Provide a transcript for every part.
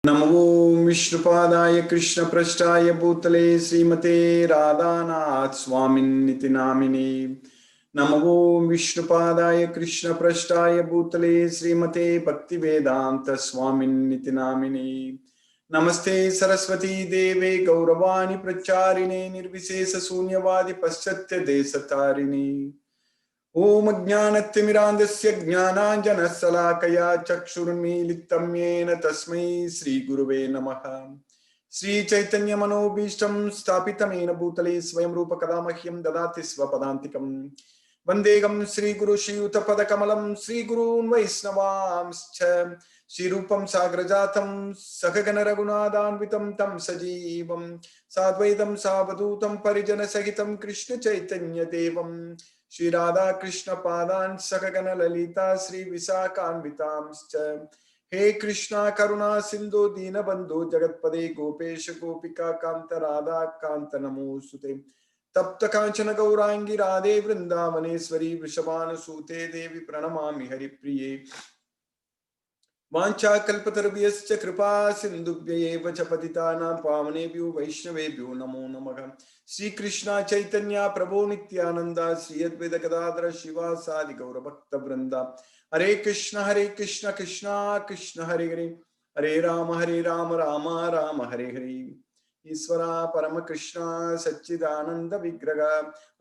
नमो विष्णुपादाय कृष्णपृष्ठाय भूतले श्रीमते राधानाथ स्वामिन्निति नामिने। नमो विष्णुपादाय कृष्णपृष्ठाय भूतले श्रीमते भक्तिवेदांत स्वामिन्निति नामिने। नमस्ते सरस्वती देवे गौरवाणी प्रचारिणे निर्विशेष शून्यवादि पश्चात्य देशतारिणे। ओम ज्ञानतिमिरान्धस्य ज्ञानाञ्जनशलाकया चक्षुरुन्मीलितं येन तस्मै श्रीगुरुवे नमः। श्रीचैतन्यमनोभीष्टं स्थापितमेन भूतले स्वयं रूपकदा मह्यं ददाति स्वपदान्तिकम्। वन्देहं श्रीगुरुश्रीयुतपदकमलं श्रीगुरून् वैष्णवांश्च श्रीरूपं साग्रजातं सहगण रघुनाथान्वितं तं सजीवं साद्वैतं सावधूतं परिजनसहितं कृष्णचैतन्यदेवं श्री राधा कृष्ण पादान सकगण ललिता श्री विशाखान्वितांश्च। हे कृष्णा करुणा सिंधु दीनबंधु जगत्पदे गोपेश गोपिका कांत राधा कांत नमोस्तुते। तप्त कांचन गौरांगी राधे वृंदावनेश्वरी वृषभानुसूते देवी प्रणमामि हरिप्रिये। वाञ्छाकल्पतरुभ्यश्च कृपा सिन्धुभ्यैव च पतितानां पावनेभ्यो वैष्णवेभ्यो नमो नमः। श्री कृष्ण चैतन्य प्रभो नित्यानंद श्री अद्वैत गदाधर शिवासादि गौरभक्तवृंद। हरे कृष्ण कृष्ण कृष्ण हरे हरे, हरे राम राम राम हरे हरे। ईश्वरा परम कृष्ण सच्चिदानंद विग्रह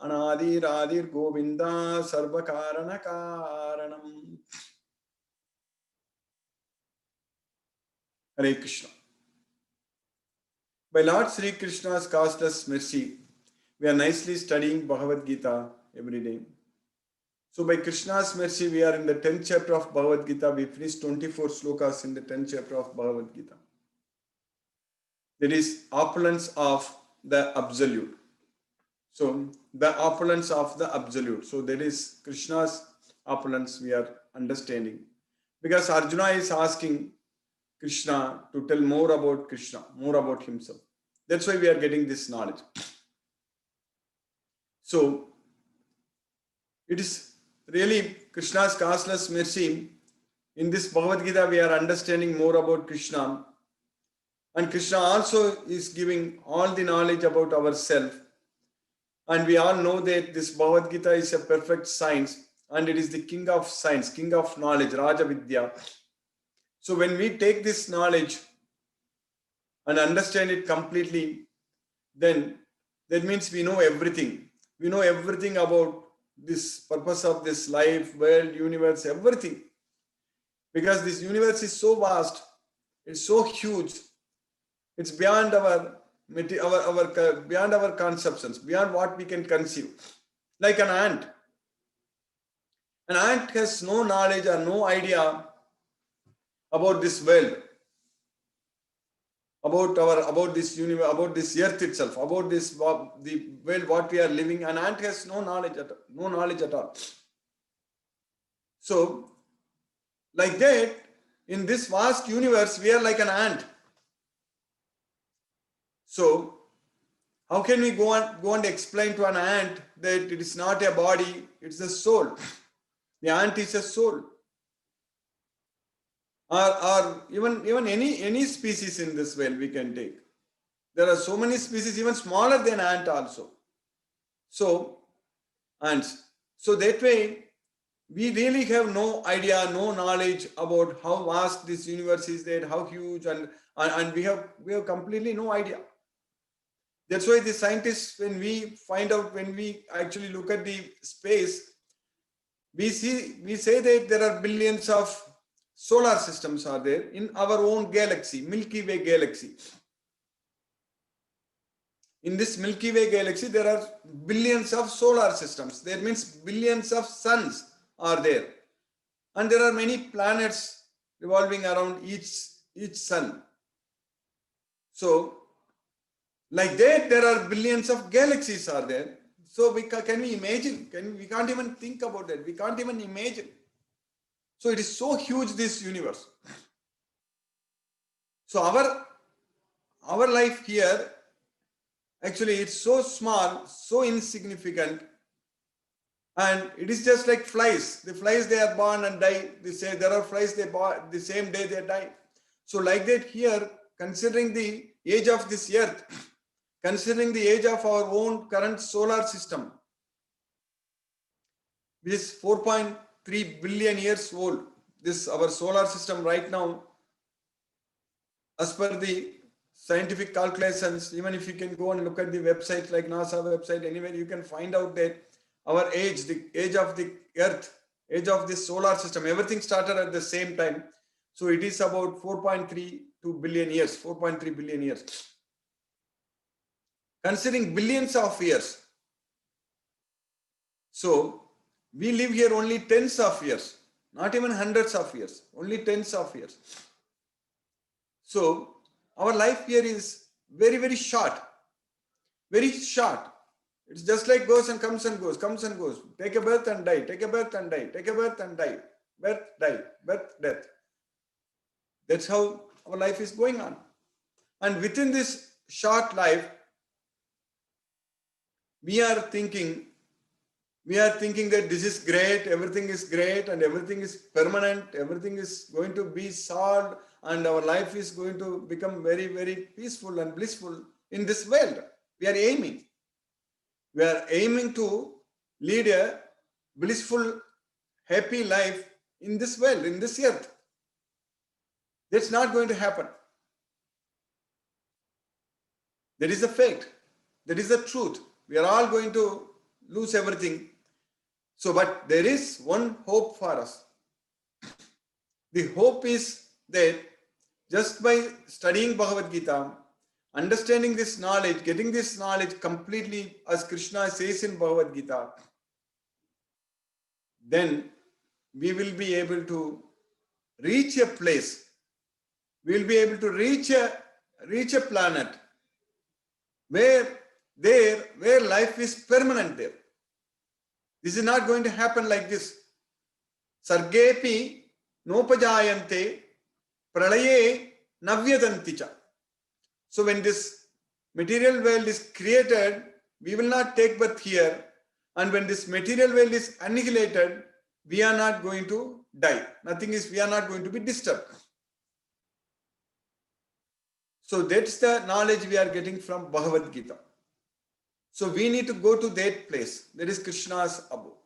अनादिरादिर् गोविंदा सर्व कारण कारणम। Hare Krishna. By Lord Sri Krishna's causeless mercy, we are nicely studying Bhagavad Gita every day. So by Krishna's mercy, we are in the 10th chapter of Bhagavad Gita. We finished 24 slokas in the 10th chapter of Bhagavad Gita. That is opulence of the absolute. So the opulence of the absolute. So that is Krishna's opulence we are understanding. Because Arjuna is asking Krishna to tell more about Krishna, more about himself. That's why we are getting this knowledge. So it is really Krishna's causeless mercy. In this Bhagavad Gita, we are understanding more about Krishna. And Krishna also is giving all the knowledge about ourselves. And we all know that this Bhagavad Gita is a perfect science. And it is the king of science, king of knowledge, Raja Vidya. So when we take this knowledge and understand it completely, then that means we know everything. We know everything about this purpose of this life, world, universe, everything. Because this universe is so vast, it's so huge, it's beyond beyond our conceptions, beyond what we can conceive. Like an ant. An ant has no knowledge or no idea about this world, about this universe, about this earth itself, about this the world what we are living. An ant has no knowledge at all. So like that, in this vast universe, we are like an ant. So how can we go and explain to an ant that it is not a body, it's a soul? The ant is a soul. Or even any species in this world we can take. There are so many species even smaller than ant also. So ants. So that way we really have no idea, no knowledge about how vast this universe is, that how huge, and we have completely no idea. That's why the scientists, when we actually look at the space, we say that there are billions of solar systems are there in our own galaxy, Milky Way galaxy. In this Milky Way galaxy, there are billions of solar systems. That means billions of suns are there. And there are many planets revolving around each sun. So, like that, there are billions of galaxies are there. So can we imagine? We can't even think about that. We can't even imagine. So it is so huge, this universe. So our life here, actually, it's so small, so insignificant, and it is just like flies. The flies, they are born and die. They say there are flies, they born the same day they die. So like that here, considering the age of this earth, considering the age of our own current solar system, which is 4.3 billion years old, this our solar system right now, as per the scientific calculations, even if you can go and look at the websites like NASA website, anywhere you can find out that our age, the age of the earth, age of this solar system, everything started at the same time. So it is about 4.32 billion years, 4.3 billion years. Considering billions of years. So we live here only tens of years, not even hundreds of years, only tens of years. So our life here is very, very short, very short. It's just like goes and comes and goes, comes and goes. Take a birth and die, take a birth and die, take a birth and die, birth, die, birth, death. That's how our life is going on. And within this short life, we are thinking that this is great, everything is great, and everything is permanent, everything is going to be solved, and our life is going to become very, very peaceful and blissful in this world. We are aiming. We are aiming to lead a blissful, happy life in this world, in this earth. That's not going to happen. That is the fact. That is the truth. We are all going to lose everything. So, but there is one hope for us. The hope is that just by studying Bhagavad Gita, understanding this knowledge, getting this knowledge completely, as Krishna says in Bhagavad Gita, then we will be able to reach a place. We will be able to reach a planet where life is permanent there. This is not going to happen like this. Sargepi nopajayante pralaye navyadanticha. So when this material world is created, we will not take birth here. And when this material world is annihilated, we are not going to die. We are not going to be disturbed. So that's the knowledge we are getting from Bhagavad Gita. So we need to go to that place. That is Krishna's abode.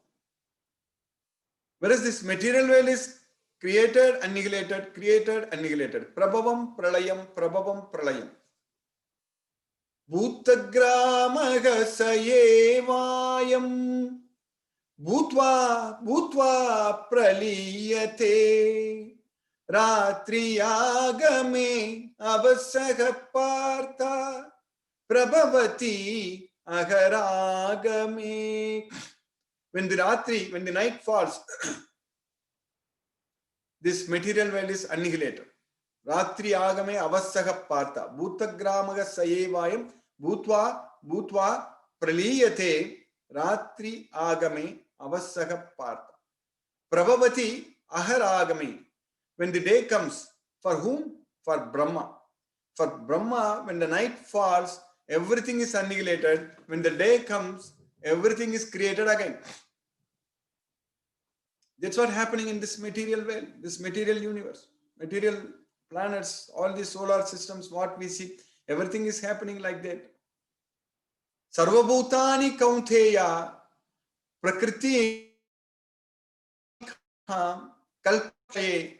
Whereas this material world is created, annihilated, created, annihilated. Prabhavam, pralayam, prabhavam, pralayam. Bhutagramah sayevayam bhutva praliyate ratri agame avasaha partha prabhavati agaragame. When the night falls, this material world is annihilated. Ratri agame avasaha partha bhutagramah sayevayam bhutva praliyate ratri agame avasaha partha prabhavati aharagame. When the day comes, for whom? For Brahma. For Brahma, when the night falls, everything is annihilated. When the day comes, everything is created again. That's what's happening in this material world, this material universe, material planets, all the solar systems, what we see, everything is happening like that. Sarvabhutani kaunteya prakriti kalpaye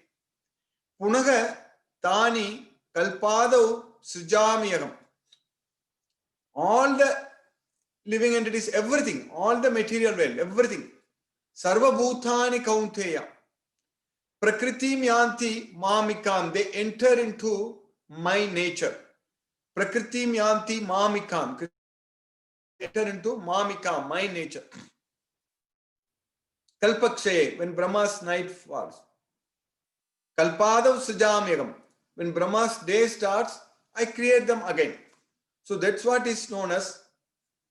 punaga tani kalpadau sujamiyagam. All the living entities, everything, all the material world, everything. Sarvabhutani kaunteya prakriti yanti mamikam. They enter into my nature. Prakriti yanti mamikam. Enter into mamikam, my nature. Kalpakshaye, when Brahma's night falls. Kalpadav sujamyagam. When Brahma's day starts, I create them again. So that's what is known as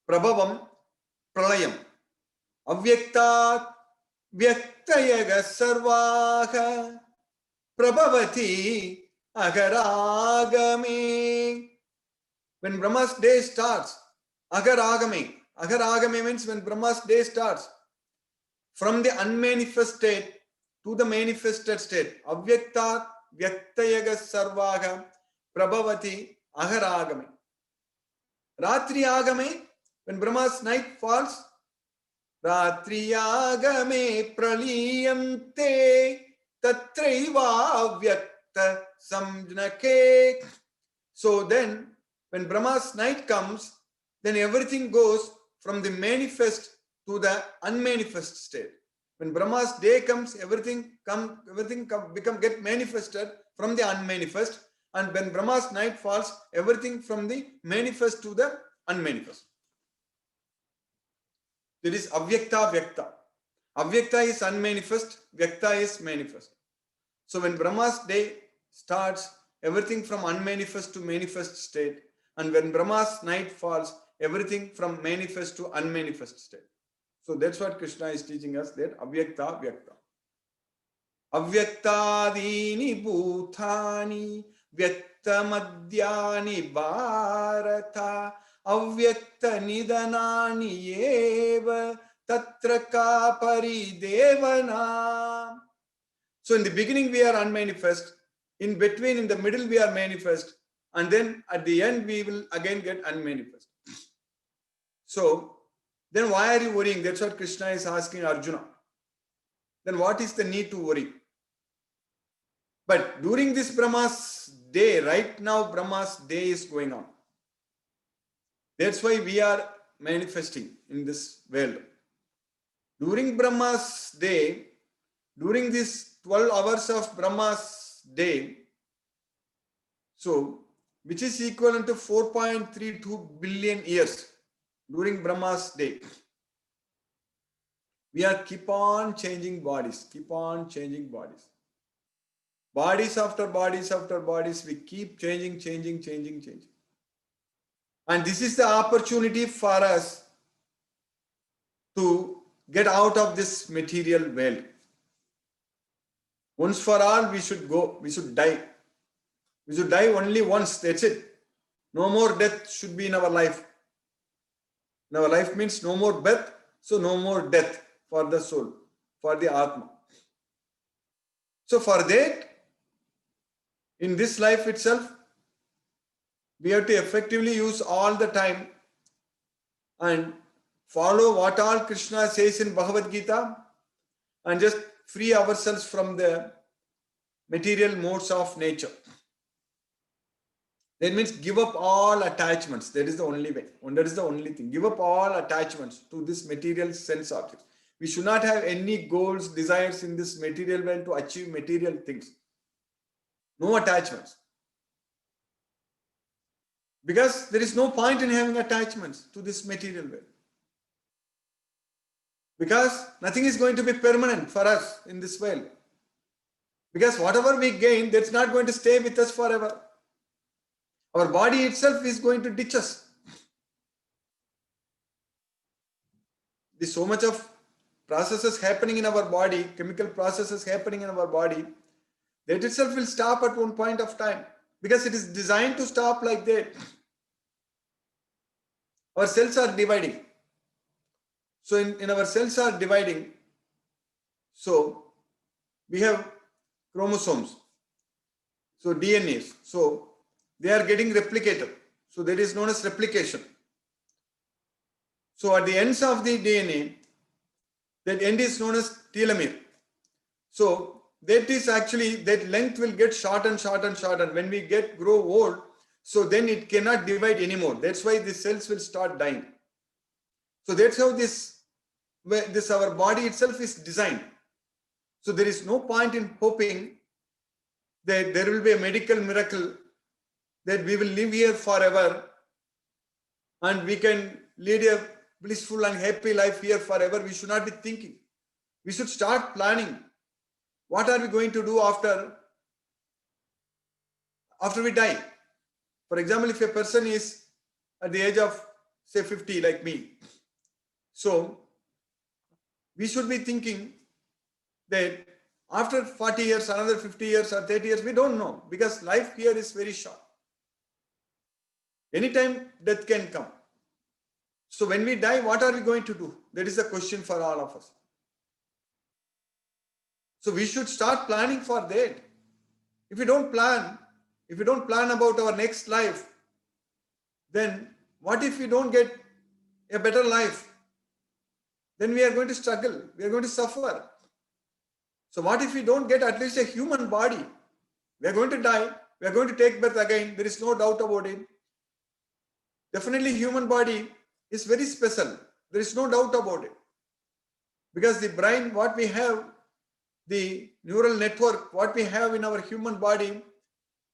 Prabhavam Pralayam. Avyaktat Vyaktayaga Sarvaha Prabhavati Agaragame. When Brahma's day starts, Agaragame. Agaragame means when Brahma's day starts. From the unmanifest state to the manifested state. Avyaktat vyaktayaga sarvaga prabhavati aharagame. Ratri agame, when Brahma's night falls, Ratri agame praliyante tatraiva vyakta samjnake. So then, when Brahma's night comes, then everything goes from the manifest to the unmanifest state. When Brahma's day comes, everything get manifested from the unmanifest, and when Brahma's night falls, everything from the manifest to the unmanifest. There is avyakta vyakta. Avyakta is unmanifest, vyakta is manifest. So when Brahma's day starts, everything from unmanifest to manifest state, and when Brahma's night falls, everything from manifest to unmanifest state. So that's what Krishna is teaching us, that avyakta vyakta. Avyaktadini bhutani vyakta madhyani bharata avyakta nidanani eva tatra ka paridevana. So in the beginning we are unmanifest, in between, in the middle we are manifest, and then at the end we will again get unmanifest. So then why are you worrying? That's what Krishna is asking Arjuna. Then what is the need to worry? But during this Brahma's day, right now Brahma's day is going on. That's why we are manifesting in this world. During Brahma's day, during these 12 hours of Brahma's day, so which is equivalent to 4.32 billion years during Brahma's day, we are keep on changing bodies, Bodies after bodies after bodies, we keep changing. And this is the opportunity for us to get out of this material world. Once for all, we should go, we should die. We should die only once, that's it. No more death should be in our life. In our life means no more birth, so no more death for the soul, for the Atma. So for that, in this life itself, we have to effectively use all the time and follow what all Krishna says in Bhagavad Gita and just free ourselves from the material modes of nature. That means give up all attachments. That is the only way. And that is the only thing. Give up all attachments to this material sense object. We should not have any goals, desires in this material world to achieve material things. No attachments. Because there is no point in having attachments to this material world. Because nothing is going to be permanent for us in this world. Because whatever we gain, that's not going to stay with us forever. Our body itself is going to ditch us. There's so much of processes happening in our body, chemical processes happening in our body, that itself will stop at one point of time. Because it is designed to stop like that. Our cells are dividing. So in our cells are dividing. So we have chromosomes. So DNAs. So they are getting replicated. So that is known as replication. So at the ends of the DNA, that end is known as telomere. So that is actually, that length will get short and short and short, and when we grow old, so then it cannot divide anymore. That's why the cells will start dying. So that's how this our body itself is designed. So there is no point in hoping that there will be a medical miracle that we will live here forever and we can lead a blissful and happy life here forever. We should not be thinking. We should start planning. What are we going to do after we die? For example, if a person is at the age of, say, 50, like me, so we should be thinking that after 40 years, another 50 years or 30 years, we don't know, because life here is very short. Anytime death can come. So when we die, what are we going to do? That is the question for all of us. So we should start planning for that. if we don't plan about our next life, then what if we don't get a better life? Then we are going to struggle, we are going to suffer. So what if we don't get at least a human body? We are going to die, we are going to take birth again, there is no doubt about it. Definitely human body is very special, there is no doubt about it. Because the brain, what we have, the neural network, what we have in our human body,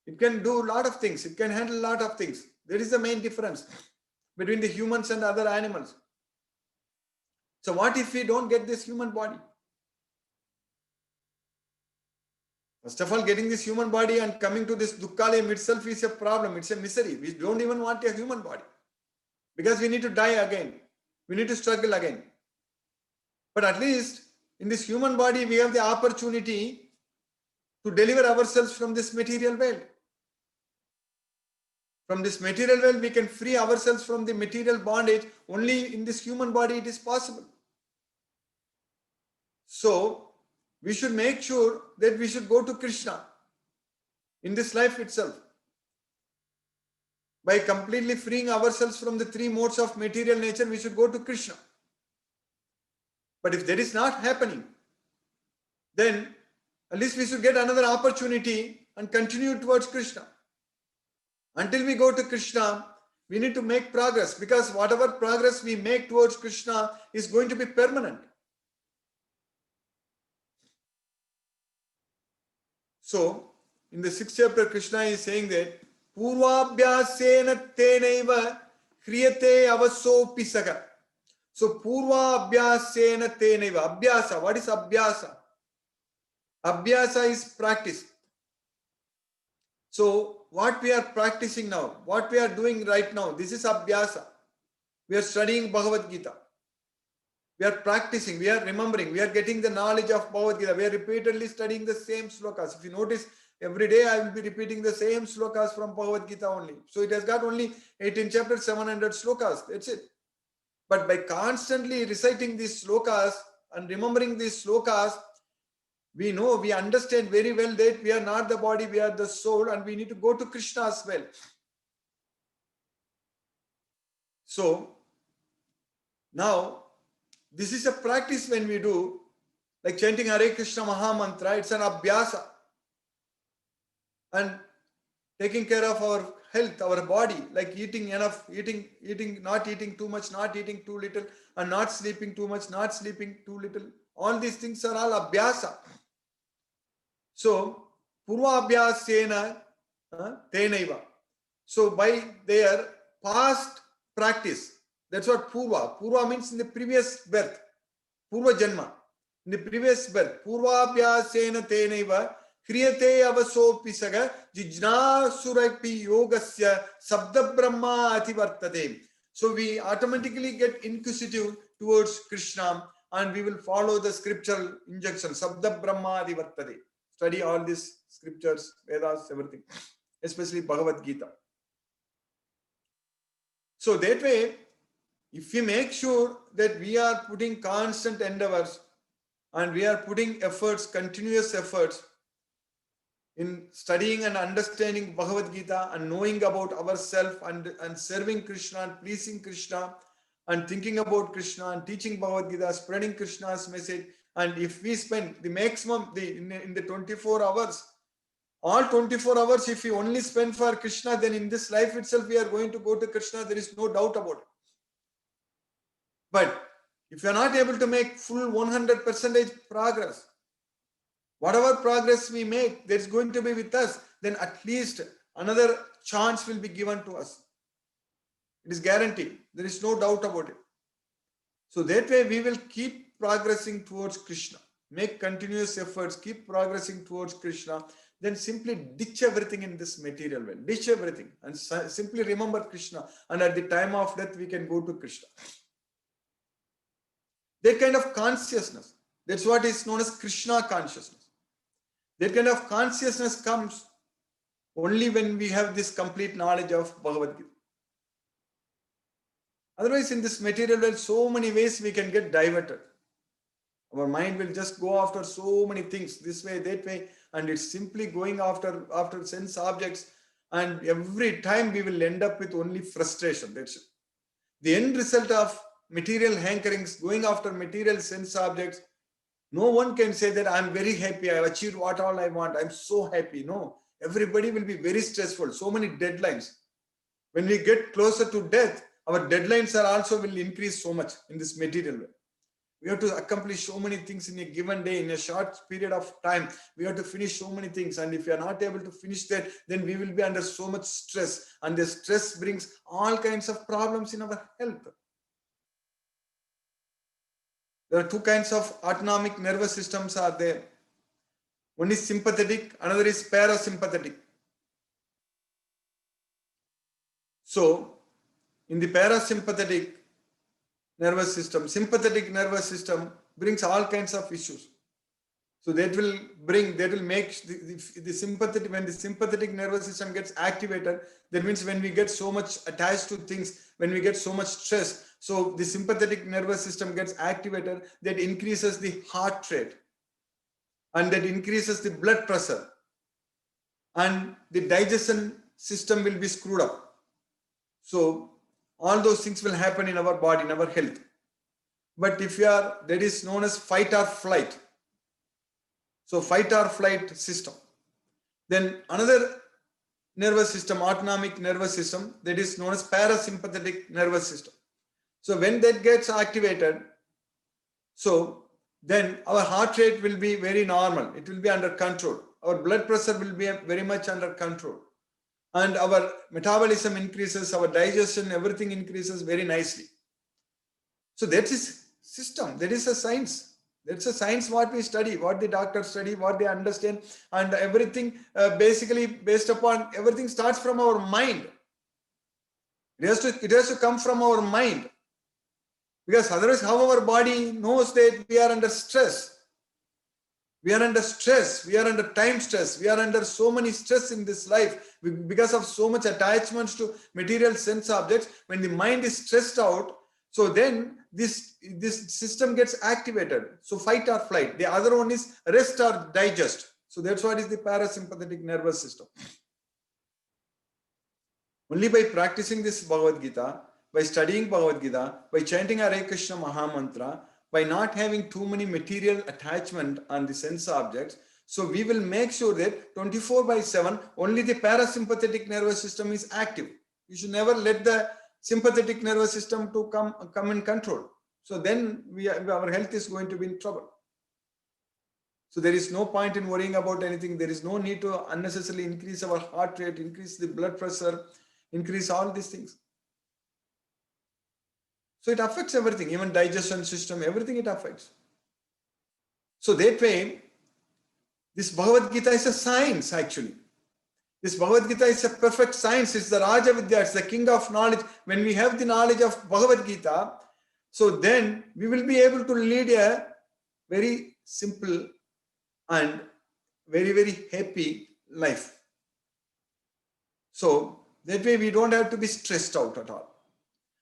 it can do a lot of things, it can handle a lot of things. There is the main difference between the humans and other animals. So what if we don't get this human body? First of all, getting this human body and coming to this Dukkalayam itself is a problem. It's a misery. We don't even want a human body because we need to die again. We need to struggle again. But at least in this human body, we have the opportunity to deliver ourselves from this material world. From this material world, we can free ourselves from the material bondage. Only in this human body it is possible. So, we should make sure that we should go to Krishna in this life itself. By completely freeing ourselves from the three modes of material nature, we should go to Krishna. But if that is not happening, then at least we should get another opportunity and continue towards Krishna. Until we go to Krishna, we need to make progress, because whatever progress we make towards Krishna is going to be permanent. So, in the 6th chapter, Krishna is saying that Purvabhyasena tenaiva kriyate avasopi saga. So, Purvabhyasena tenaiva. Abhyasa. What is Abhyasa? Abhyasa is practice. So, what we are practicing now, what we are doing right now, this is Abhyasa. We are studying Bhagavad Gita. We are practicing, we are remembering, we are getting the knowledge of Bhagavad Gita. We are repeatedly studying the same slokas. If you notice, every day I will be repeating the same slokas from Bhagavad Gita only. So it has got only 18 chapters, 700 slokas. That's it. But by constantly reciting these slokas and remembering these slokas, we know, we understand very well that we are not the body, we are the soul, and we need to go to Krishna as well. So now, this is a practice when we do, like chanting Hare Krishna Maha Mantra, it's an abhyasa. And taking care of our health, our body, like eating enough, not eating too much, not eating too little, and not sleeping too much, not sleeping too little. All these things are all abhyasa. So, Purva Abhyasena Tenaiva. So, by their past practice, that's what Purva. Purva means in the previous birth. Purva Janma. In the previous birth. Purvabhyasena tenaiva kriyate avasopi saga jijnasurapi yogasya sabda brahma ativartate. So we automatically get inquisitive towards Krishna and we will follow the scriptural injunction. Sabda brahma ativartate. Study all these scriptures, Vedas, everything. Especially Bhagavad Gita. So that way, if we make sure that we are putting constant endeavors and we are putting efforts, continuous efforts in studying and understanding Bhagavad Gita and knowing about ourselves and serving Krishna and pleasing Krishna and thinking about Krishna and teaching Bhagavad Gita, spreading Krishna's message, and if we spend the maximum in the 24 hours, all 24 hours, if we only spend for Krishna, then in this life itself we are going to go to Krishna, there is no doubt about it. But if you are not able to make full 100% progress, whatever progress we make, that's going to be with us, then at least another chance will be given to us. It is guaranteed. There is no doubt about it. So that way we will keep progressing towards Krishna. Make continuous efforts, keep progressing towards Krishna. Then simply ditch everything in this material world. Ditch everything and simply remember Krishna. And at the time of death, we can go to Krishna. That kind of consciousness, that's what is known as Krishna consciousness. That kind of consciousness comes only when we have this complete knowledge of Bhagavad Gita. Otherwise, in this material world, so many ways we can get diverted. Our mind will just go after so many things, this way, that way, and it's simply going after sense objects, and every time we will end up with only frustration. That's it. The end result of material hankerings, going after material sense objects, no one can say that I'm very happy, I've achieved what all I want, I'm so happy. No, everybody will be very stressful, so many deadlines. When we get closer to death, our deadlines are also will increase so much in this material way. We have to accomplish so many things in a given day, in a short period of time. We have to finish so many things. And if we are not able to finish that, then we will be under so much stress. And the stress brings all kinds of problems in our health. There are two kinds of autonomic nervous systems are there. One is sympathetic, another is parasympathetic. So, in the parasympathetic nervous system, sympathetic nervous system brings all kinds of issues. So that will make the sympathetic, when the sympathetic nervous system gets activated, that means when we get so much attached to things, when we get so much stress, so the sympathetic nervous system gets activated, that increases the heart rate, and that increases the blood pressure, and the digestion system will be screwed up. So all those things will happen in our body, in our health. But if you are, that is known as fight or flight. So fight or flight system. Then another nervous system, autonomic nervous system, that is known as parasympathetic nervous system. So when that gets activated, so then our heart rate will be very normal. It will be under control. Our blood pressure will be very much under control. And our metabolism increases, our digestion, everything increases very nicely. So that is system, that is a science. That's a science what we study, what the doctors study, what they understand, and everything basically based upon, everything starts from our mind. It has to come from our mind. Because otherwise, how our body knows that we are under stress? We are under stress, we are under time stress, we are under so many stress in this life because of so much attachments to material sense objects. When the mind is stressed out, so then this system gets activated. So fight or flight. The other one is rest or digest. So that's what is the parasympathetic nervous system. Only by practicing this Bhagavad Gita, by studying Bhagavad Gita, by chanting Hare Krishna Mahamantra, by not having too many material attachment on the sense objects, so we will make sure that 24/7 only the parasympathetic nervous system is active. You should never let the sympathetic nervous system to come in control. So then our health is going to be in trouble. So there is no point in worrying about anything. There is no need to unnecessarily increase our heart rate, increase the blood pressure, increase all these things. So it affects everything, even digestion system, everything it affects. So that way, this Bhagavad Gita is a science actually. This Bhagavad Gita is a perfect science. It's the Raja Vidya, it's the king of knowledge. When we have the knowledge of Bhagavad Gita, so then we will be able to lead a very simple and very, very happy life. So that way we don't have to be stressed out at all.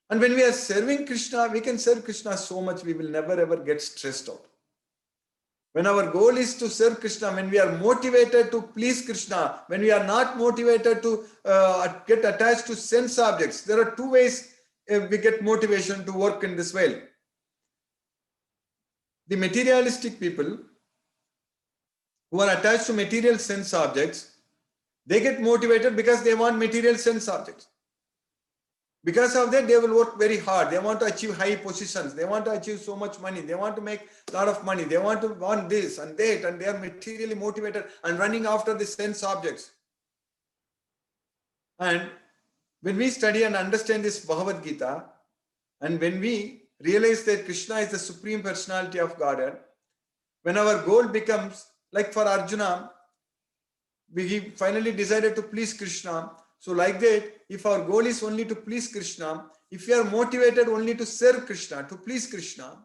And when we are serving Krishna, we can serve Krishna so much, we will never ever get stressed out. When our goal is to serve Krishna, when we are motivated to please Krishna, when we are not motivated to get attached to sense objects, there are two ways we get motivation to work in this way. The materialistic people who are attached to material sense objects, they get motivated because they want material sense objects. Because of that, they will work very hard. They want to achieve high positions. They want to achieve so much money. They want to make a lot of money. They want this and that, and they are materially motivated and running after the sense objects. And when we study and understand this Bhagavad Gita, and when we realize that Krishna is the Supreme Personality of Godhead, when our goal becomes, like for Arjuna, he finally decided to please Krishna. So like that, if our goal is only to please Krishna, if we are motivated only to serve Krishna, to please Krishna,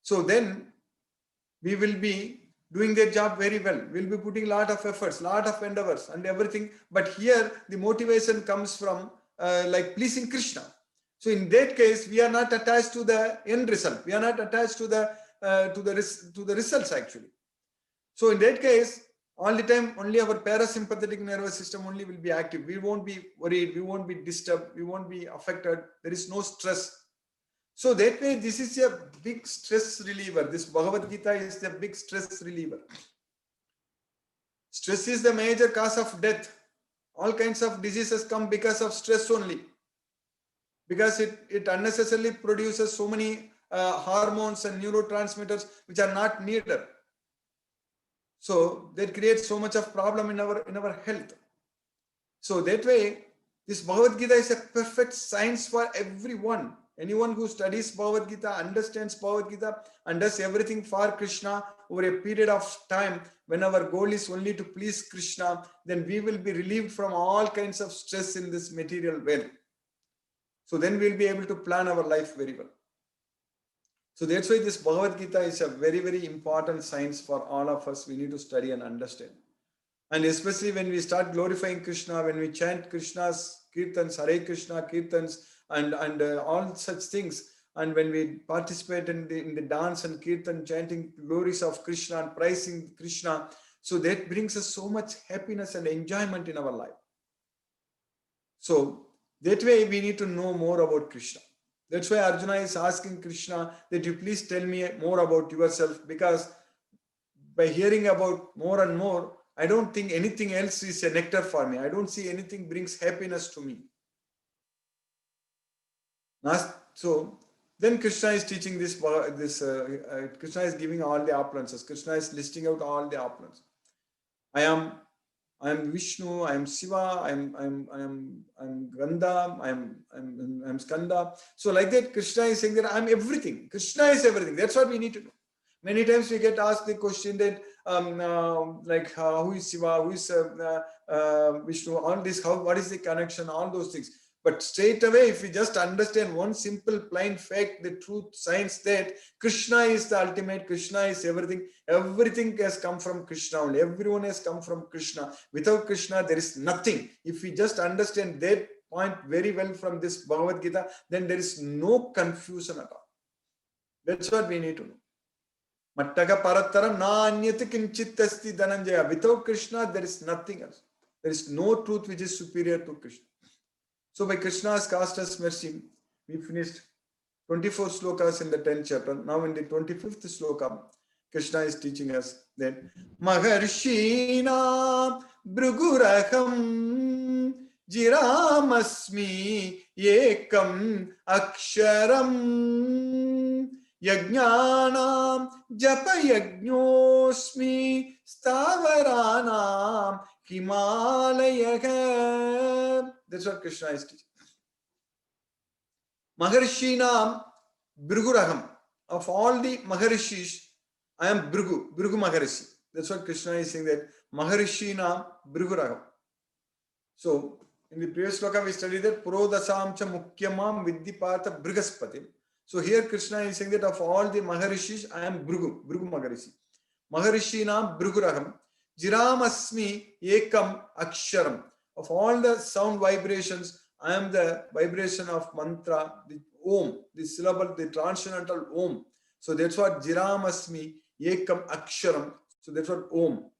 so then we will be doing their job very well. We'll be putting a lot of efforts, lot of endeavors and everything. But here the motivation comes from like pleasing Krishna. So in that case, we are not attached to the end result. We are not attached to the results actually. So in that case, all the time only our parasympathetic nervous system only will be active. We won't be worried, we won't be disturbed, we won't be affected. There is no stress. So that way, this is a big stress reliever. This Bhagavad Gita is a big stress reliever. Stress is the major cause of death. All kinds of diseases come because of stress only. Because it unnecessarily produces so many hormones and neurotransmitters which are not needed. So that creates so much of problem in our health. So that way, this Bhagavad Gita is a perfect science for everyone. Anyone who studies Bhagavad Gita, understands Bhagavad Gita, and does everything for Krishna over a period of time, when our goal is only to please Krishna, then we will be relieved from all kinds of stress in this material world. So then we'll be able to plan our life very well. So that's why this Bhagavad Gita is a very, very important science for all of us. We need to study and understand. And especially when we start glorifying Krishna, when we chant Krishna's kirtans, Hare Krishna kirtans, and all such things, and when we participate in the dance and kirtan, chanting glories of Krishna and praising Krishna, so that brings us so much happiness and enjoyment in our life. So that way we need to know more about Krishna. That's why Arjuna is asking Krishna that you please tell me more about yourself, because by hearing about more and more, I don't think anything else is a nectar for me. I don't see anything brings happiness to me. So then Krishna is teaching this. Krishna is giving all the opulences. Krishna is listing out all the opulences. I am Vishnu. I am Shiva. I am Gandha. I am Skanda. So like that, Krishna is saying that I am everything. Krishna is everything. That's what we need to know. Many times we get asked the question that who is Shiva, who is Vishnu, all this, what is the connection, all those things. But straight away, if we just understand one simple plain fact, the truth, science, that Krishna is the ultimate, Krishna is everything. Everything has come from Krishna only. Everyone has come from Krishna. Without Krishna, there is nothing. If we just understand that point very well from this Bhagavad Gita, then there is no confusion at all. That's what we need to know. Mattaga parataram na anyati kinchit asti dhananjaya. Without Krishna, there is nothing else. There is no truth which is superior to Krishna. So by Krishna's cast mercy, we finished 24 slokas in the 10th chapter. Now in the 25th sloka, Krishna is teaching us that Maharshina Bruguraham Jiramasmi Ekam Aksharam Yajnanam Japa Yajnosmi Stavaranam Himalayaka. That's what Krishna is teaching. Maharshinam Bhriguraham. Of all the Maharishis, I am Bhrigu Maharishi. That's what Krishna is saying, that Maharshinam Bhriguraham. So, in the previous sloka we studied that Purodasamcha Mukyamam Viddipata Brigaspati. So here Krishna is saying that of all the Maharishis, I am Bhrigu Maharishi. Maharshinam Bhriguraham. Jiramasmi Ekam Aksharam. Of all the sound vibrations, I am the vibration of mantra, the Om, the syllable, the transcendental Om. So that's what Jiramasmi Ekam Aksharam. So that's what Om.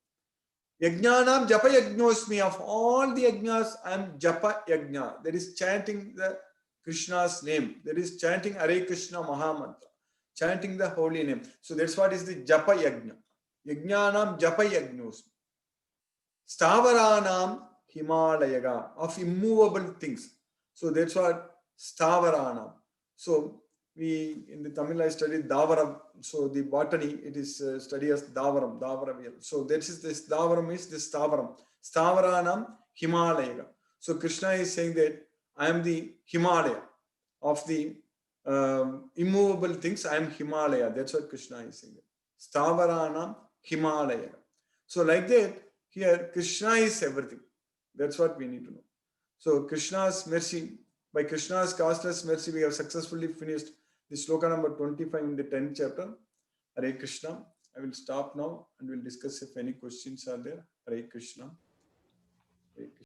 Yajnanam Japa Yajnosmi. Of all the yajnas, I am Japa Yajna. That is chanting the Krishna's name. That is chanting Hare Krishna Mahamantra. Chanting the holy name. So that's what is the Japa Yajna. Yajnanam Japa Yajnosmi. Stavaranam Himalayaga, of immovable things. So that's what Stavaranam. So we in the Tamil I studied Davaram. So the botany, it is studied as Davaram. So that is this Davaram is this Stavaram. Stavaranam Himalayaga. So Krishna is saying that I am the Himalaya of the immovable things. I am Himalaya. That's what Krishna is saying. Stavaranam Himalaya. So like that, here Krishna is everything. That's what we need to know. So Krishna's mercy, by Krishna's causeless mercy, we have successfully finished the sloka number 25 in the 10th chapter. Hare Krishna. I will stop now and we'll discuss if any questions are there. Hare Krishna. Hare Krishna.